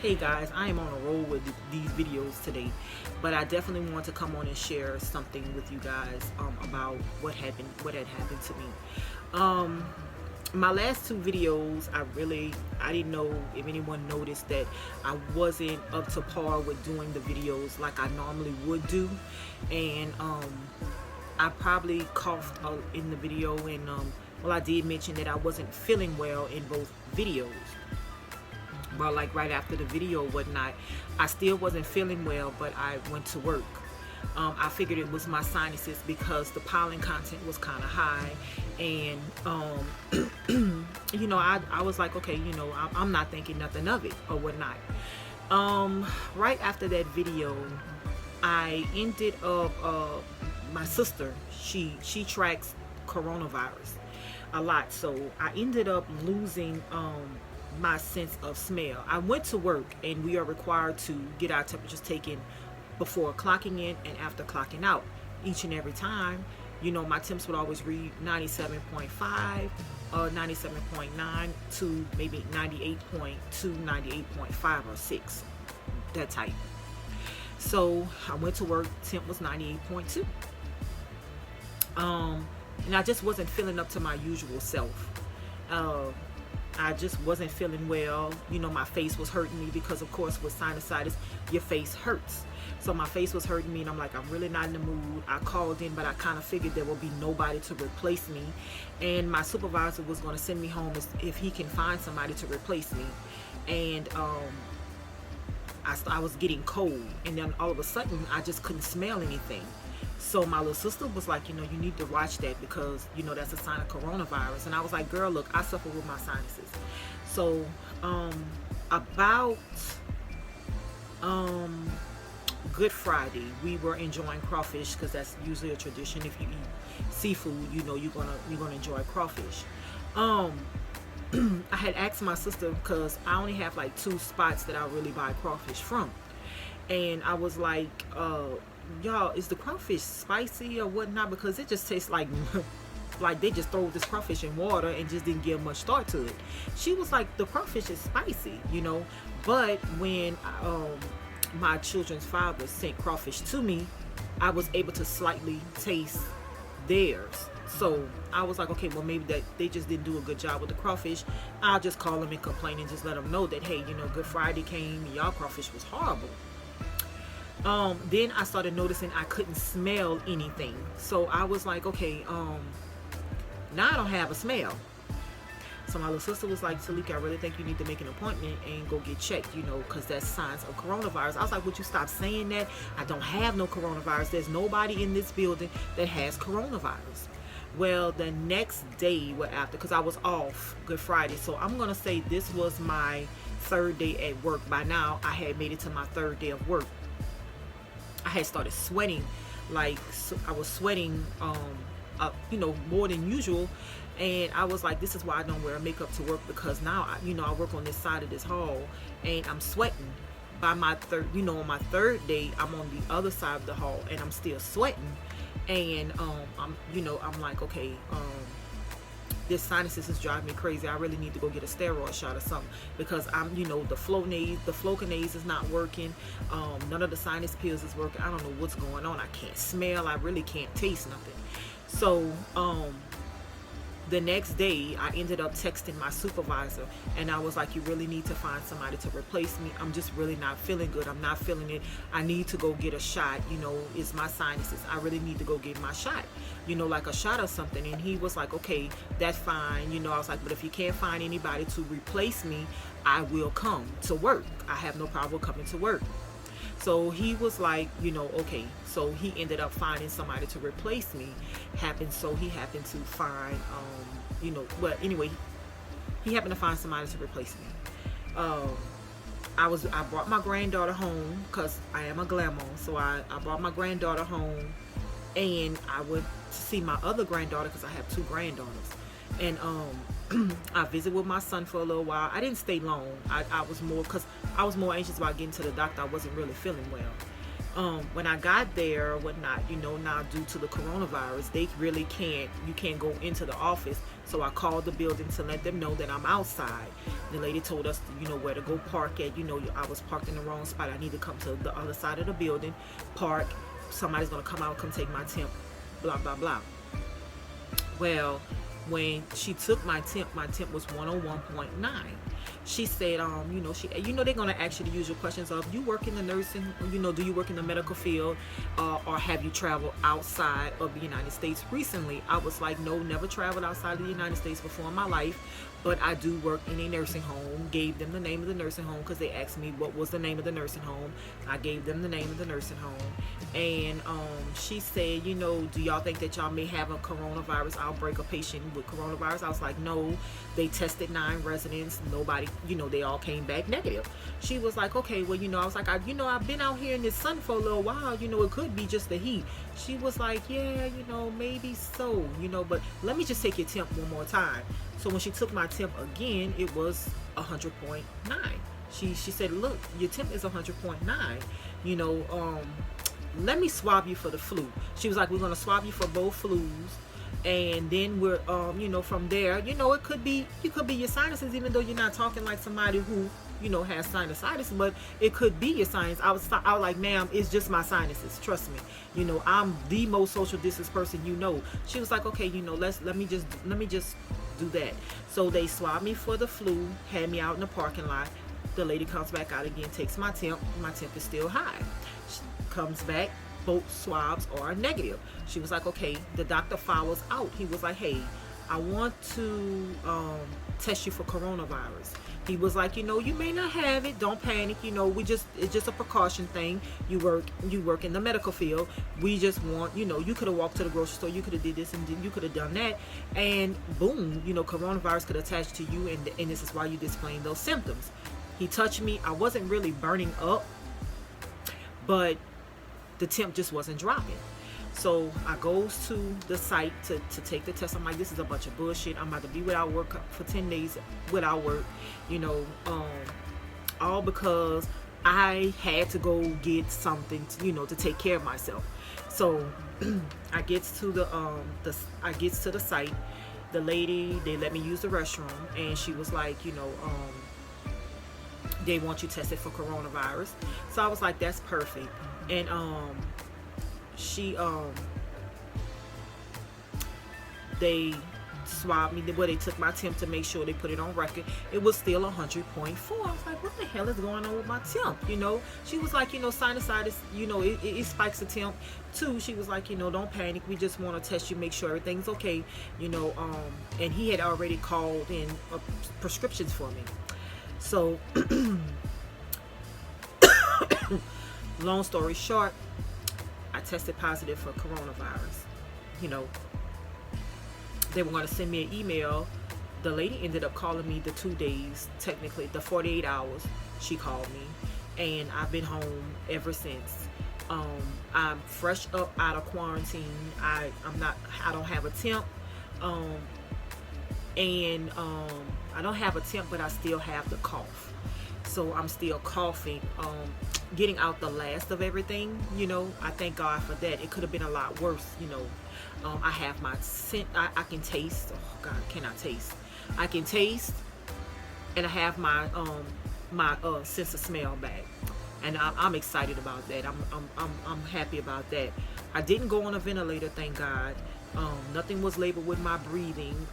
Hey guys, I am on a roll with these videos today, but I definitely want to come on and share something with you guys about what had happened to me. My last two videos, I didn't know if anyone noticed that I wasn't up to par with doing the videos like I normally would do, and I probably coughed in the video, and well, I did mention that I wasn't feeling well in both videos. But like right after the video or whatnot, I still wasn't feeling well, but I went to work. I figured it was my sinuses because the pollen content was kind of high, and I was like, okay, I'm not thinking nothing of it or whatnot. Right after that video, I ended up my sister, she tracks coronavirus a lot, so I ended up losing my sense of smell. I went to work, and we are required to get our temperatures taken before clocking in and after clocking out. Each and every time, my temps would always read 97.5, 97.9 to maybe 98.2, 98.5 or 6, that type. So I went to work, temp was 98.2. And I just wasn't feeling up to my usual self. I just wasn't feeling well. My face was hurting me because, of course, with sinusitis, your face hurts. So my face was hurting me, and I'm like, I'm really not in the mood. I called in, but I kind of figured there would be nobody to replace me. And my supervisor was going to send me home if he can find somebody to replace me. And I was getting cold, and then all of a sudden, I just couldn't smell anything. So my little sister was like, you need to watch that because, that's a sign of coronavirus. And I was like, girl, look, I suffer with my sinuses. So about Good Friday, we were enjoying crawfish because that's usually a tradition. If you eat seafood, you're gonna enjoy crawfish. I had asked my sister because I only have like 2 spots that I really buy crawfish from, and I was like, y'all, is the crawfish spicy or whatnot? Because it just tastes like like they just throw this crawfish in water and just didn't give much thought to it. She was like, the crawfish is spicy, but when my children's father sent crawfish to me, I was able to slightly taste theirs. So I was like, okay, well, maybe that they just didn't do a good job with the crawfish. I'll just call them and complain and just let them know that, hey, Good Friday came, y'all crawfish was horrible. Then I started noticing I couldn't smell anything. So I was like, okay, now I don't have a smell. So my little sister was like, Talika, I really think you need to make an appointment and go get checked, because that's signs of coronavirus. I was like, would you stop saying that? I don't have no coronavirus. There's nobody in this building that has coronavirus. Well, the next day, after, because I was off Good Friday, so I'm going to say this was my 3rd day at work. By now, I had made it to my 3rd day of work. I had started sweating, I was sweating, more than usual, and I was like, this is why I don't wear makeup to work, because now, I work on this side of this hall, and I'm sweating. By my on my 3rd day, I'm on the other side of the hall, and I'm still sweating, and I'm like, okay, this sinuses is driving me crazy. I really need to go get a steroid shot or something, because I'm, the Flonase is not working. None of the sinus pills is working. I don't know what's going on. I can't smell. I really can't taste nothing. So, the next day, I ended up texting my supervisor, and I was like, you really need to find somebody to replace me. I'm just really not feeling good. I'm not feeling it. I need to go get a shot. It's my sinuses. I really need to go get my shot, like a shot or something. And he was like, okay, that's fine. I was like, but if you can't find anybody to replace me, I will come to work. I have no problem coming to work. So he was like, okay. So he ended up finding somebody to replace me. He happened to find, anyway, he happened to find somebody to replace me. I brought my granddaughter home because I am a glamour. So I brought my granddaughter home, and I went to see my other granddaughter because I have 2 granddaughters. And I visited with my son for a little while. I didn't stay long. I was more anxious about getting to the doctor. I wasn't really feeling well. When I got there, whatnot, now due to the coronavirus, they really you can't go into the office. So I called the building to let them know that I'm outside. The lady told us, where to go park at. I was parked in the wrong spot. I need to come to the other side of the building, park. Somebody's gonna come out, come take my temp, blah blah blah. Well, when she took my temp was 101.9. She said, they're gonna ask you the usual questions of, you work in the nursing, do you work in the medical field, or have you traveled outside of the United States recently? I was like, no, never traveled outside of the United States before in my life, but I do work in a nursing home. Gave them the name of the nursing home because they asked me what was the name of the nursing home. I gave them the name of the nursing home, and she said, do y'all think that y'all may have a coronavirus outbreak, a patient with coronavirus? I was like, no. They tested 9 residents. Nobody, they all came back negative. She was like, okay, well, I was like, I've been out here in the sun for a little while. It could be just the heat. She was like, yeah, maybe so, but let me just take your temp one more time. So when she took my temp again, it was 100.9. She said, look, your temp is 100.9. Let me swab you for the flu. She was like, we're gonna swab you for both flus, and then we're from there, it could be your sinuses, even though you're not talking like somebody who has sinusitis, but it could be your sinus. I was like, ma'am, it's just my sinuses, trust me. I'm the most social distance person. She was like, okay, let me just do that. So they swabbed me for the flu, had me out in the parking lot. The lady comes back out again, takes my temp is still high. She comes back, both swabs are negative. She was like, okay. The doctor follows out. He was like, hey, I want to test you for coronavirus. He was like, you may not have it, don't panic, it's just a precaution thing. You work in the medical field. We just want, you could have walked to the grocery store, you could have did this, and you could have done that, and boom, coronavirus could attach to you, and this is why you displaying those symptoms. He touched me. I wasn't really burning up, but the temp just wasn't dropping. So I goes to the site to take the test. I'm like, this is a bunch of bullshit. I'm about to be without work for 10 days without work, all because I had to go get something to take care of myself. So I gets to the site. The lady, they let me use the restroom, and she was like, they want you tested for coronavirus. So I was like, that's perfect. And she they swabbed me, they took my temp to make sure they put it on record. It was still 100.4. I was like, what the hell is going on with my temp? She was like, sinusitis, it spikes the temp too. She was like, don't panic, we just want to test you, make sure everything's okay. And he had already called in prescriptions for me. So long story short, I tested positive for coronavirus. They were going to send me an email. The lady ended up calling me the 2 days, technically the 48 hours. She called me, and I've been home ever since. I'm fresh up out of quarantine. I don't have a temp, and I don't have a temp, but I still have the cough. So I'm still coughing, getting out the last of everything. I thank God for that. It could have been a lot worse. I have my scent. I can taste. Oh God, can I taste? I can taste, and I have my sense of smell back, and I'm excited about that. I'm happy about that. I didn't go on a ventilator, thank God. Nothing was labeled with my breathing,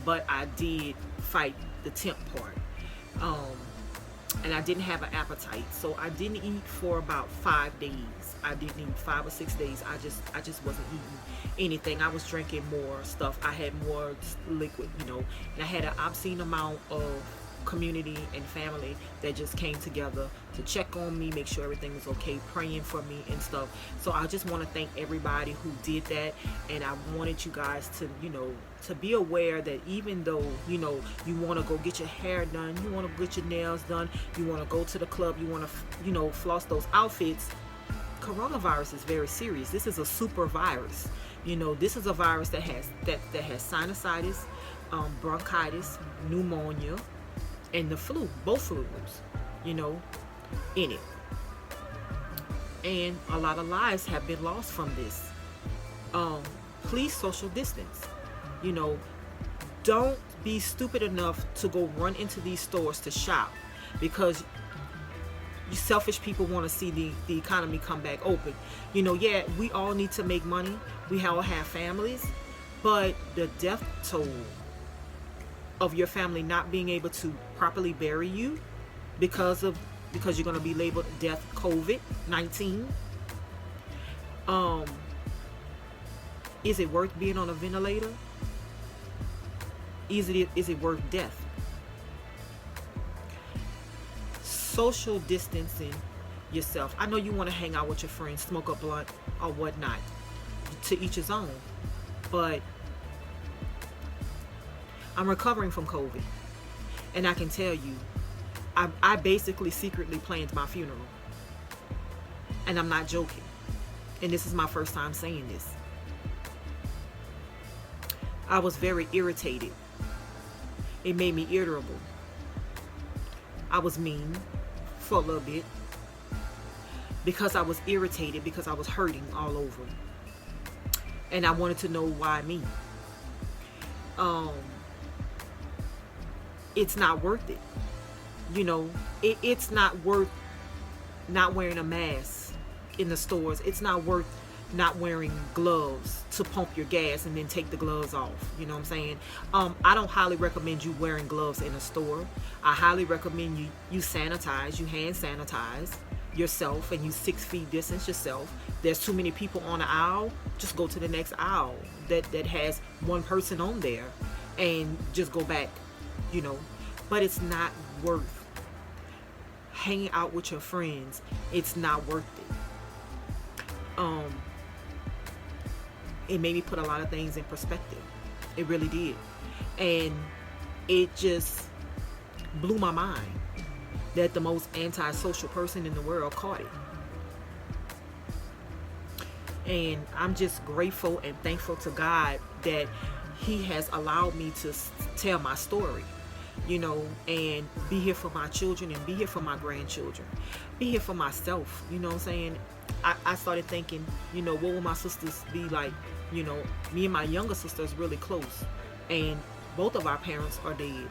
but I did fight the temp part. And I didn't have an appetite, so I didn't eat for about 5 days. I didn't eat 5 or 6 days. I just wasn't eating anything. I was drinking more stuff. I had more liquid, and I had an obscene amount of community and family that just came together to check on me, make sure everything was okay, praying for me and stuff. So I just want to thank everybody who did that, and I wanted you guys to to be aware that even though you want to go get your hair done, you want to get your nails done, you want to go to the club, you want to floss those outfits, coronavirus is very serious. This is a super virus. This is a virus that has sinusitis, bronchitis, pneumonia, and the flu, both flus, in it. and a lot of lives have been lost from this. um, Please social distance. You know, don't be stupid enough to go run into these stores to shop, because you selfish people want to see the economy come back open. You know, yeah, we all need to make money. We all have families, but the death toll of your family not being able to properly bury you because you're going to be labeled death COVID-19. um is it worth being on a ventilator? Is it worth death? Social distancing yourself. I know you want to hang out with your friends, smoke a blunt or whatnot, to each his own, but I'm recovering from COVID, and I can tell you, I basically secretly planned my funeral, and I'm not joking. And this is my first time saying this. I was very irritated. It made me irritable. I was mean for a little bit because I was irritated, because I was hurting all over, and I wanted to know why me. It's not worth it. You know, it's not worth not wearing a mask in the stores. It's not worth not wearing gloves to pump your gas and then take the gloves off. You know what I'm saying? I don't highly recommend you wearing gloves in a store. I highly recommend you sanitize, you hand sanitize yourself, and you 6 feet distance yourself. There's too many people on the aisle, just go to the next aisle that has one person on there and just go back, you know. But it's not worth hanging out with your friends. It's not worth it. It made me put a lot of things in perspective. It really did. And it just blew my mind that the most antisocial person in the world caught it. And I'm just grateful and thankful to God that He has allowed me to tell my story, you know, and be here for my children and be here for my grandchildren, be here for myself. You know what I'm saying? I started thinking, you know, what will my sisters be like? You know, me and my younger sister is really close, and both of our parents are dead,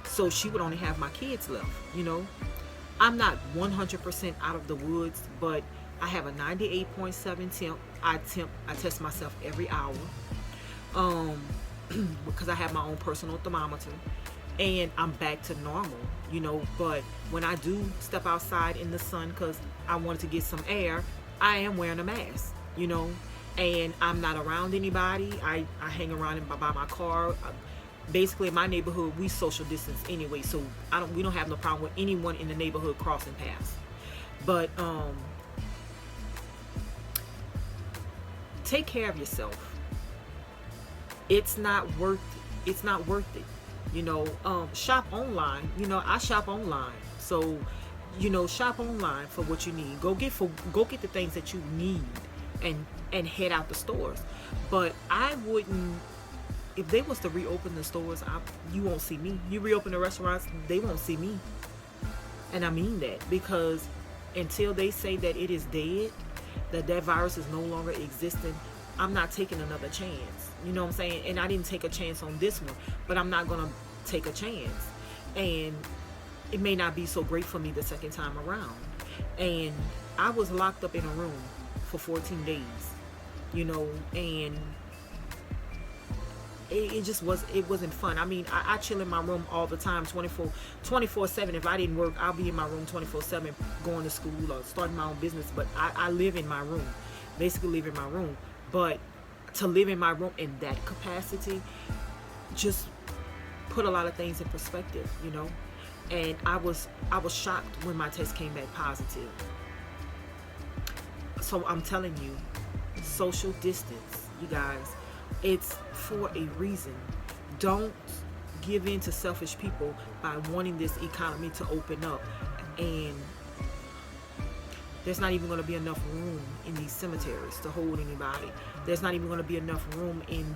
so she would only have my kids left. You know, I'm not 100% out of the woods, but I have a 98.7 temp. I test myself every hour, because I have my own personal thermometer, and I'm back to normal, you know. But when I do step outside in the sun because I wanted to get some air, I am wearing a mask, you know, and I'm not around anybody. I hang around by my car. Basically, in my neighborhood, we social distance anyway, so we don't have no problem with anyone in the neighborhood crossing paths. But take care of yourself. It's not worth it. You know, shop online. You know, I shop online, so you know, shop online for what you need. Go get the things that you need, and head out the stores. But I wouldn't. If they was to reopen the stores, you won't see me. You reopen the restaurants, they won't see me. And I mean that, because until they say that it is dead, that virus is no longer existing, I'm not taking another chance. You know what I'm saying? And I didn't take a chance on this one, but I'm not gonna take a chance. And it may not be so great for me the second time around. And I was locked up in a room for 14 days, you know, and it wasn't fun. I mean, I chill in my room all the time, 24/7. If I didn't work, I'll be in my room 24/7, going to school or starting my own business. But I live in my room, basically live in my room. But to live in my room in that capacity just put a lot of things in perspective, you know. And I was shocked when my test came back positive. So I'm telling you, social distance, you guys, it's for a reason. Don't give in to selfish people by wanting this economy to open up. And there's not even going to be enough room in these cemeteries to hold anybody. There's not even going to be enough room in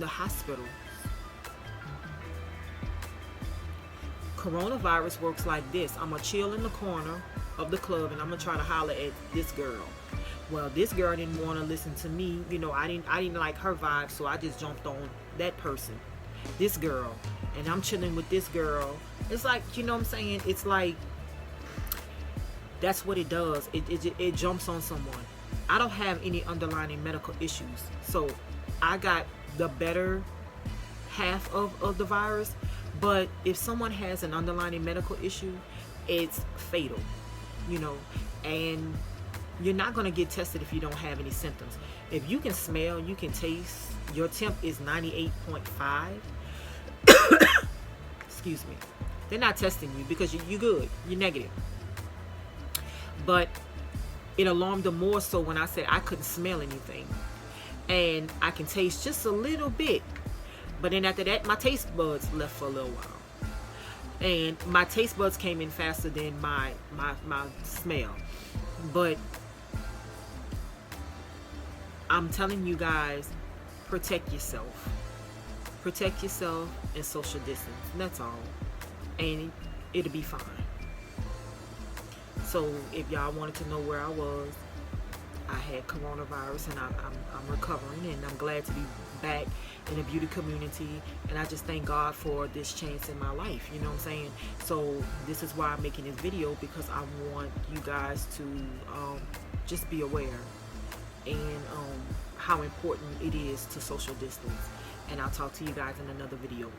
the hospital. Coronavirus works like this. I'm gonna chill in the corner of the club, and I'm gonna try to holler at this girl. Well, this girl didn't want to listen to me. You know, I didn't like her vibe, so I just jumped on that person, this girl, and I'm chilling with this girl. It's like, you know what I'm saying? It's like, that's what it does. It jumps on someone. I don't have any underlying medical issues, so I got the better half of the virus. But if someone has an underlying medical issue, it's fatal, you know, and you're not going to get tested if you don't have any symptoms. If you can smell, you can taste, your temp is 98.5, excuse me, they're not testing you because you're good, you're negative. But it alarmed them more so when I said I couldn't smell anything and I can taste just a little bit. But then after that, my taste buds left for a little while, and my taste buds came in faster than my smell. But I'm telling you guys, protect yourself and social distance. That's all, and it'll be fine. So if y'all wanted to know where I was, I had coronavirus, and I'm recovering, and I'm glad to be back in the beauty community, and I just thank God for this chance in my life, you know what I'm saying? So this is why I'm making this video, because I want you guys to just be aware and how important it is to social distance. And I'll talk to you guys in another video.